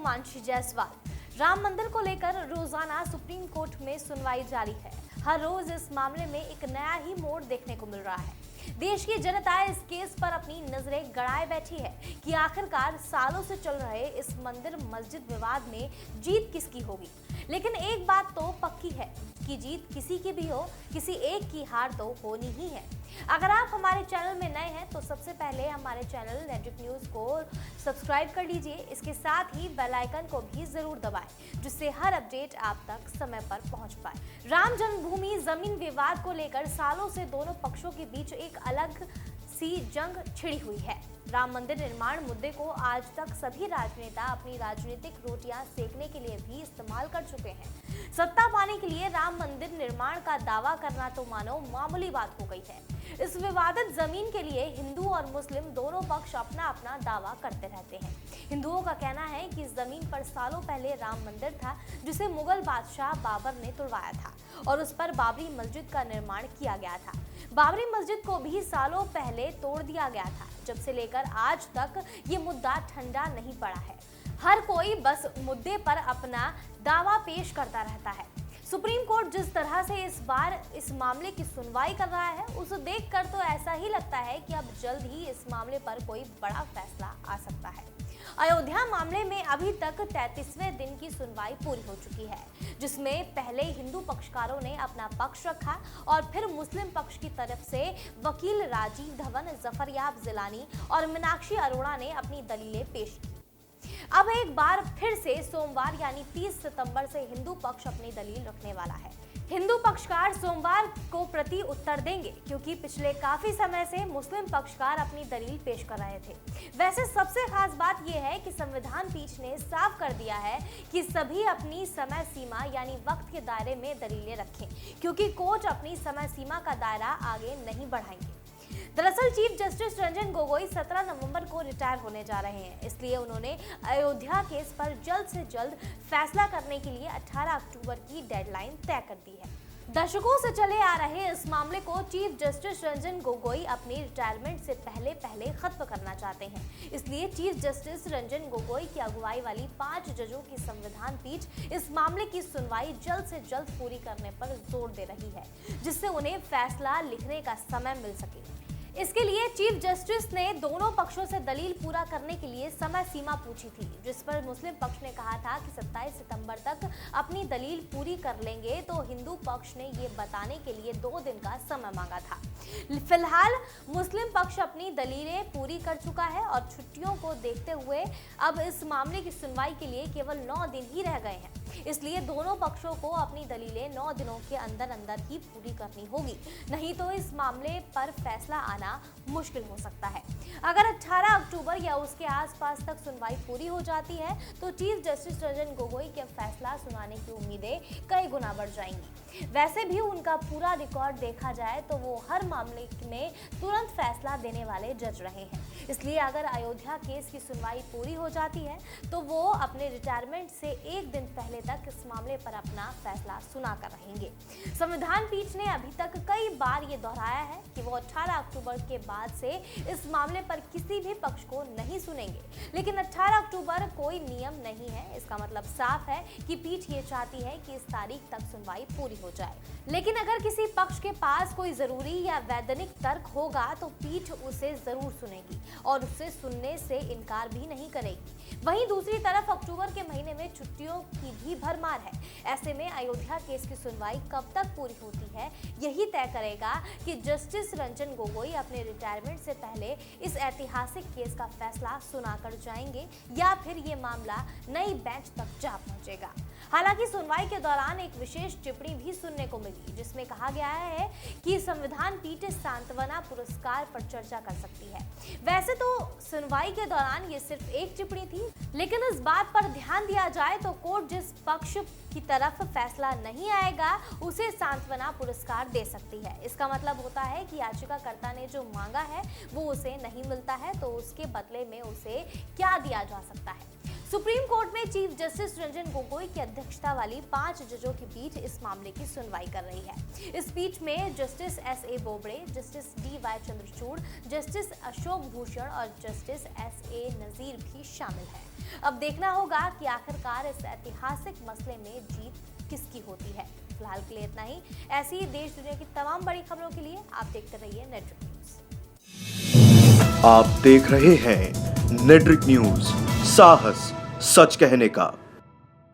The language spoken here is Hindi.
हिमांशी जायसवाल। राम मंदिर को लेकर रोजाना सुप्रीम कोर्ट में सुनवाई जारी है। हर रोज इस मामले में एक नया ही मोड़ देखने को मिल रहा है। देश की जनता इस केस पर अपनी नजरें गड़ाए बैठी है कि आखिरकार सालों से चल रहे इस मंदिर मस्जिद विवाद में जीत किसकी होगी। लेकिन एक बात तो पक्की है कि जीत किसी की भी हो, किसी एक की हार तो होनी ही है। अगर आप हमारे चैनल में नए हैं तो सबसे पहले हमारे चैनल नेटिव न्यूज को सब्सक्राइब कर लीजिए। इसके साथ ही बेल आइकन को भी जरूर दबाएं, जिससे हर अपडेट आप तक समय पर पहुंच पाए। राम जन्मभूमि जमीन विवाद को लेकर सालों से दोनों पक्षों के बीच एक अलग सी जंग छिड़ी हुई है। राम मंदिर निर्माण मुद्दे को आज तक सभी राजनेता अपनी राजनीतिक रोटियां सेकने के लिए भी इस्तेमाल कर चुके हैं। सत्ता पाने के लिए राम मंदिर निर्माण का दावा करना तो मानो मामूली बात हो गई है। इस विवादित जमीन के लिए हिंदू और मुस्लिम दोनों पक्ष अपना अपना दावा करते रहते हैं। हिंदुओं का कहना है कि इस जमीन पर सालों पहले राम मंदिर था, जिसे मुगल बादशाह बाबर ने तुड़वाया था और उस पर बाबरी मस्जिद का निर्माण किया गया था। बाबरी मस्जिद को भी सालों पहले तोड़ दिया गया था। जब से लेकर आज तक ये मुद्दा ठंडा नहीं पड़ा है। हर कोई बस मुद्दे पर अपना दावा पेश करता रहता है। सुप्रीम कोर्ट जिस तरह से इस बार इस मामले की सुनवाई कर रहा है, उसे देखकर तो ऐसा ही लगता है कि अब जल्द ही इस मामले पर कोई बड़ा फैसला आ सकता है। अयोध्या मामले में अभी तक 33वें दिन की सुनवाई पूरी हो चुकी है, जिसमें पहले हिंदू पक्षकारों ने अपना पक्ष रखा और फिर मुस्लिम पक्ष की तरफ से वकील राजीव धवन, जफरयाब जिलानी और मीनाक्षी अरोड़ा ने अपनी दलीलें पेश की। अब एक बार फिर से सोमवार यानी 30 सितंबर से हिंदू पक्ष अपनी दलील रखने वाला है। हिंदू पक्षकार सोमवार को प्रति उत्तर देंगे, क्योंकि पिछले काफी समय से मुस्लिम पक्षकार अपनी दलील पेश कर रहे थे। वैसे सबसे खास बात यह है कि संविधान पीठ ने साफ कर दिया है कि सभी अपनी समय सीमा यानी वक्त के दायरे में दलीलें रखें, क्योंकि कोर्ट अपनी समय सीमा का दायरा आगे नहीं बढ़ाएंगे। दरअसल चीफ जस्टिस रंजन गोगोई 17 नवंबर को रिटायर होने जा रहे हैं, इसलिए उन्होंने अयोध्या केस पर जल्द से जल्द फैसला करने के लिए 18 अक्टूबर की डेडलाइन तय कर दी है। दशकों से चले आ रहे इस मामले को चीफ जस्टिस रंजन गोगोई अपनी रिटायरमेंट से पहले खत्म करना चाहते हैं। इसलिए चीफ जस्टिस रंजन गोगोई की अगुवाई वाली 5 जजों की संविधान पीठ इस मामले की सुनवाई जल्द से जल्द पूरी करने पर जोर दे रही है, जिससे उन्हें फैसला लिखने का समय मिल सके। इसके लिए चीफ जस्टिस ने दोनों पक्षों से दलील पूरा करने के लिए समय सीमा पूछी थी, जिस पर मुस्लिम पक्ष ने कहा था कि 27 सितंबर तक अपनी दलील पूरी कर लेंगे, तो हिंदू पक्ष ने ये बताने के लिए 2 दिन का समय मांगा था। फिलहाल मुस्लिम पक्ष अपनी दलीलें पूरी कर चुका है और छुट्टियों को देखते हुए अब इस मामले की सुनवाई के लिए केवल 9 दिन ही रह गए हैं। इसलिए दोनों पक्षों को अपनी दलीलें 9 दिनों के अंदर ही पूरी करनी होगी, नहीं तो इस मामले पर फैसला आना मुश्किल हो सकता है। अगर 18 अक्टूबर या उसके आसपास तक सुनवाई पूरी हो जाती है तो चीफ जस्टिस रंजन गोगोई के फैसला सुनाने की उम्मीदें कई गुना बढ़ जाएंगी। वैसे भी उनका पूरा रिकॉर्ड देखा जाए तो वो हर मामले में तुरंत फैसला देने वाले जज रहे हैं। इसलिए अगर अयोध्या केस की सुनवाई पूरी हो जाती है तो वो अपने रिटायरमेंट से 1 दिन पहले तक इस मामले पर अपना फैसला सुनाकर रहेंगे। संविधान पीठ ने अभी तक कई बार ये दोहराया है कि वो 18 अक्टूबर के बाद से इस मामले पर किसी भी पक्ष को नहीं सुनेंगे, लेकिन 18 अक्टूबर कोई नियम नहीं है। इसका मतलब साफ है कि पीठ ये चाहती है कि इस तारीख तक सुनवाई पूरी हो जाए। लेकिन अगर किसी पक्ष के पास कोई जरूरी या वैधानिक तर्क होगा तो पीठ उसे जरूर सुनेगी और उसे सुनने से इनकार भी नहीं करेगी। वहीं दूसरी तरफ अक्टूबर के महीने में छुट्टियों की भी भरमार है। ऐसे में अयोध्या केस की सुनवाई कब तक पूरी होती है, यही तय करेगा कि जस्टिस रंजन गोगोई अपने रिटायरमेंट से पहले इस ऐतिहासिक केस का फैसला सुनाकर जाएंगे या फिर ये मामला नई बेंच तक जा पहुंचेगा। हालांकि सुनवाई के दौरान एक विशेष टिप्पणी भी सुनने को मिली, जिसमें कहा गया है कि संविधान पीठ सांत्वना पुरस्कार पर चर्चा कर सकती है। वैसे तो सुनवाई के दौरान ये सिर्फ एक टिप्पणी थी, लेकिन इस बात पर ध्यान दिया जाए तो कोर्ट जिस पक्ष की तरफ फैसला नहीं आएगा उसे सांत्वना पुरस्कार दे सकती है। इसका मतलब होता है कि याचिकाकर्ता ने जो मांगा है वो उसे नहीं मिलता है, तो उसके बदले में उसे क्या दिया जा सकता है। सुप्रीम कोर्ट में चीफ जस्टिस रंजन गोगोई की अध्यक्षता वाली 5 जजों की पीठ इस मामले की सुनवाई कर रही है। इस पीठ में justice एस.ए. Bobde, justice D.Y.. Chandrachud, justice Ashok Bhushan और जस्टिस एस.ए. नजीर भी शामिल हैं। अब देखना होगा कि आखिरकार इस ऐतिहासिक मसले में जीत किसकी होती है। फिलहाल के लिए इतना ही। ऐसी ही देश दुनिया की तमाम बड़ी खबरों के लिए आप देखते रहिए नेटवर्क न्यूज। आप देख रहे हैं नेटवर्क न्यूज, साहस सच कहने का।